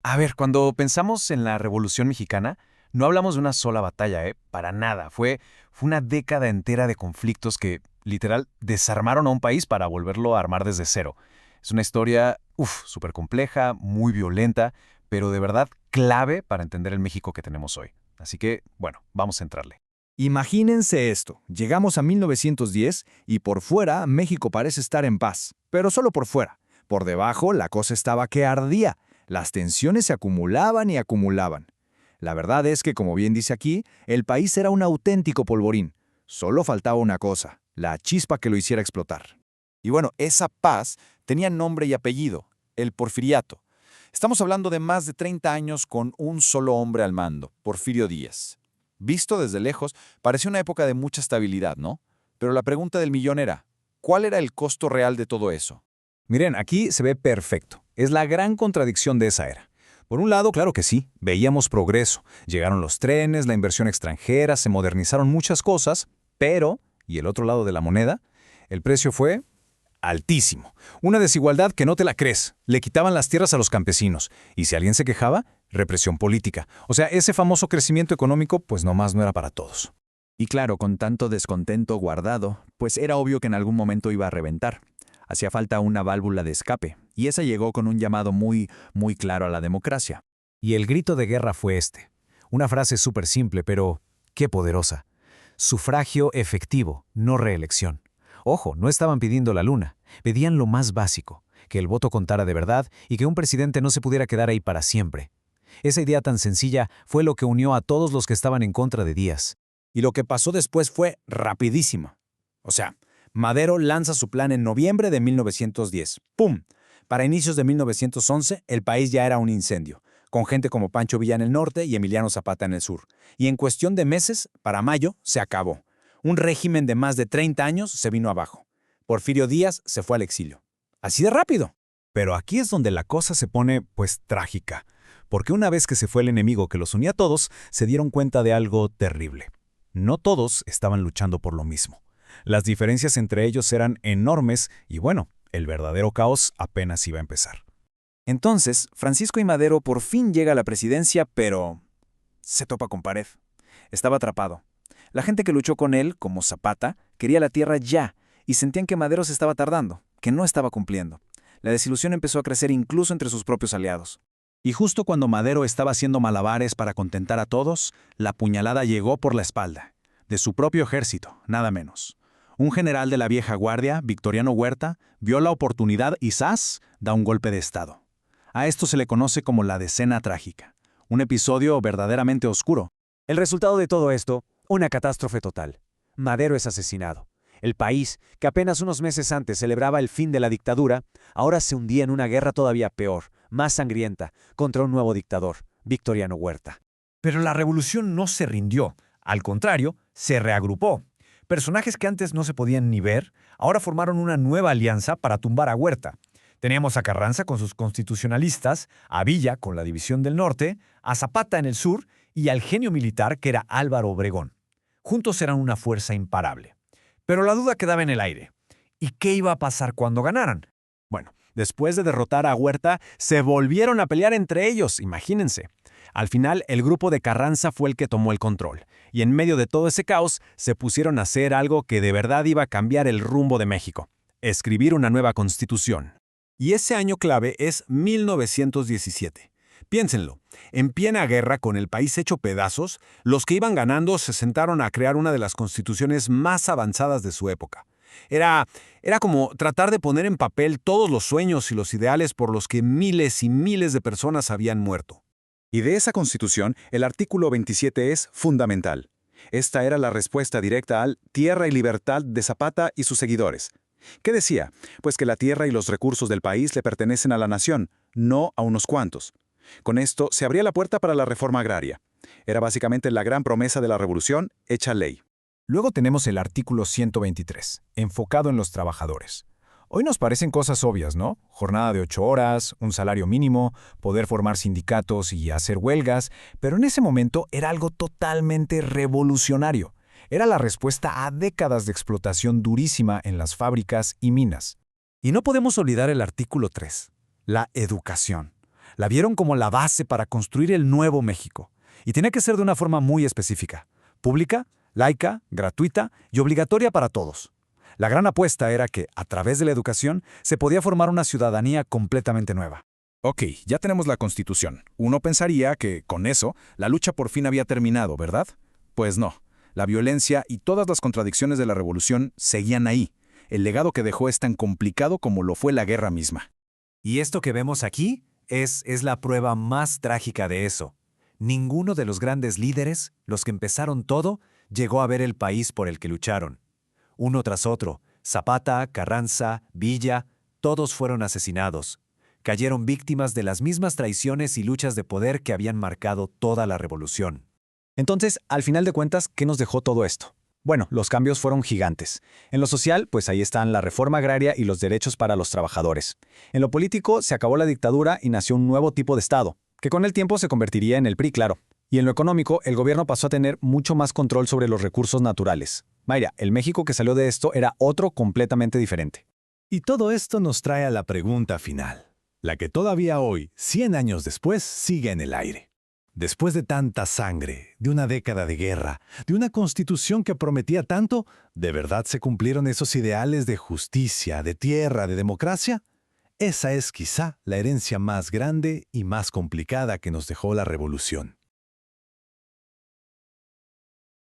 A ver, cuando pensamos en la Revolución Mexicana, no hablamos de una sola batalla, para nada. Fue una década entera de conflictos que, literal, desarmaron a un país para volverlo a armar desde cero. Es una historia, súper compleja, muy violenta, pero de verdad clave para entender el México que tenemos hoy. Así que, bueno, vamos a entrarle. Imagínense esto, llegamos a 1910 y por fuera México parece estar en paz, pero solo por fuera. Por debajo la cosa estaba que ardía, las tensiones se acumulaban y acumulaban. La verdad es que, como bien dice aquí, el país era un auténtico polvorín. Solo faltaba una cosa, la chispa que lo hiciera explotar. Y bueno, esa paz tenía nombre y apellido, el Porfiriato. Estamos hablando de más de 30 años con un solo hombre al mando, Porfirio Díaz. Visto desde lejos, parecía una época de mucha estabilidad, ¿no? Pero la pregunta del millón era, ¿cuál era el costo real de todo eso? Miren, aquí se ve perfecto. Es la gran contradicción de esa era. Por un lado, claro que sí, veíamos progreso. Llegaron los trenes, la inversión extranjera, se modernizaron muchas cosas, pero, ¿y el otro lado de la moneda? El precio fue altísimo. Una desigualdad que no te la crees. Le quitaban las tierras a los campesinos. Y si alguien se quejaba, represión política. O sea, ese famoso crecimiento económico, pues nomás no era para todos. Y claro, con tanto descontento guardado, pues era obvio que en algún momento iba a reventar. Hacía falta una válvula de escape, y esa llegó con un llamado muy claro a la democracia. Y el grito de guerra fue este. Una frase súper simple, pero qué poderosa. Sufragio efectivo, no reelección. Ojo, no estaban pidiendo la luna, pedían lo más básico, que el voto contara de verdad y que un presidente no se pudiera quedar ahí para siempre. Esa idea tan sencilla fue lo que unió a todos los que estaban en contra de Díaz. Y lo que pasó después fue rapidísimo. O sea, Madero lanza su plan en noviembre de 1910. ¡Pum! Para inicios de 1911, el país ya era un incendio, con gente como Pancho Villa en el norte y Emiliano Zapata en el sur. Y en cuestión de meses, para mayo, se acabó. Un régimen de más de 30 años se vino abajo. Porfirio Díaz se fue al exilio. Así de rápido. Pero aquí es donde la cosa se pone, pues, trágica. Porque una vez que se fue el enemigo que los unía a todos, se dieron cuenta de algo terrible. No todos estaban luchando por lo mismo. Las diferencias entre ellos eran enormes y bueno, el verdadero caos apenas iba a empezar. Entonces, Francisco I. Madero por fin llega a la presidencia, pero se topa con pared. Estaba atrapado. La gente que luchó con él, como Zapata, quería la tierra ya, y sentían que Madero se estaba tardando, que no estaba cumpliendo. La desilusión empezó a crecer incluso entre sus propios aliados. Y justo cuando Madero estaba haciendo malabares para contentar a todos, la puñalada llegó por la espalda. De su propio ejército, nada menos. Un general de la vieja guardia, Victoriano Huerta, vio la oportunidad y ¡zas!, da un golpe de estado. A esto se le conoce como la Decena Trágica, un episodio verdaderamente oscuro. El resultado de todo esto, una catástrofe total. Madero es asesinado. El país, que apenas unos meses antes celebraba el fin de la dictadura, ahora se hundía en una guerra todavía peor, más sangrienta, contra un nuevo dictador, Victoriano Huerta. Pero la revolución no se rindió. Al contrario, se reagrupó. Personajes que antes no se podían ni ver, ahora formaron una nueva alianza para tumbar a Huerta. Teníamos a Carranza con sus constitucionalistas, a Villa con la División del Norte, a Zapata en el sur y al genio militar que era Álvaro Obregón. Juntos eran una fuerza imparable. Pero la duda quedaba en el aire. ¿Y qué iba a pasar cuando ganaran? Bueno, después de derrotar a Huerta, se volvieron a pelear entre ellos, imagínense. Al final, el grupo de Carranza fue el que tomó el control, y en medio de todo ese caos, se pusieron a hacer algo que de verdad iba a cambiar el rumbo de México: escribir una nueva constitución. Y ese año clave es 1917. Piénsenlo, en plena guerra con el país hecho pedazos, los que iban ganando se sentaron a crear una de las constituciones más avanzadas de su época. Era como tratar de poner en papel todos los sueños y los ideales por los que miles y miles de personas habían muerto. Y de esa Constitución, el artículo 27 es fundamental. Esta era la respuesta directa al Tierra y Libertad de Zapata y sus seguidores. ¿Qué decía? Pues que la tierra y los recursos del país le pertenecen a la nación, no a unos cuantos. Con esto se abría la puerta para la reforma agraria. Era básicamente la gran promesa de la revolución hecha ley. Luego tenemos el artículo 123, enfocado en los trabajadores. Hoy nos parecen cosas obvias, ¿no? Jornada de 8 horas, un salario mínimo, poder formar sindicatos y hacer huelgas, pero en ese momento era algo totalmente revolucionario. Era la respuesta a décadas de explotación durísima en las fábricas y minas. Y no podemos olvidar el artículo 3, la educación. La vieron como la base para construir el nuevo México. Y tenía que ser de una forma muy específica: pública, laica, gratuita y obligatoria para todos. La gran apuesta era que, a través de la educación, se podía formar una ciudadanía completamente nueva. Ok, ya tenemos la Constitución. Uno pensaría que, con eso, la lucha por fin había terminado, ¿verdad? Pues no. La violencia y todas las contradicciones de la revolución seguían ahí. El legado que dejó es tan complicado como lo fue la guerra misma. Y esto que vemos aquí es la prueba más trágica de eso. Ninguno de los grandes líderes, los que empezaron todo, llegó a ver el país por el que lucharon. Uno tras otro, Zapata, Carranza, Villa, todos fueron asesinados. Cayeron víctimas de las mismas traiciones y luchas de poder que habían marcado toda la revolución. Entonces, al final de cuentas, ¿qué nos dejó todo esto? Bueno, los cambios fueron gigantes. En lo social, pues ahí están la reforma agraria y los derechos para los trabajadores. En lo político, se acabó la dictadura y nació un nuevo tipo de Estado, que con el tiempo se convertiría en el PRI, claro. Y en lo económico, el gobierno pasó a tener mucho más control sobre los recursos naturales. Mayra, el México que salió de esto era otro completamente diferente. Y todo esto nos trae a la pregunta final, la que todavía hoy, 100 años después, sigue en el aire. Después de tanta sangre, de una década de guerra, de una constitución que prometía tanto, ¿de verdad se cumplieron esos ideales de justicia, de tierra, de democracia? Esa es quizá la herencia más grande y más complicada que nos dejó la revolución.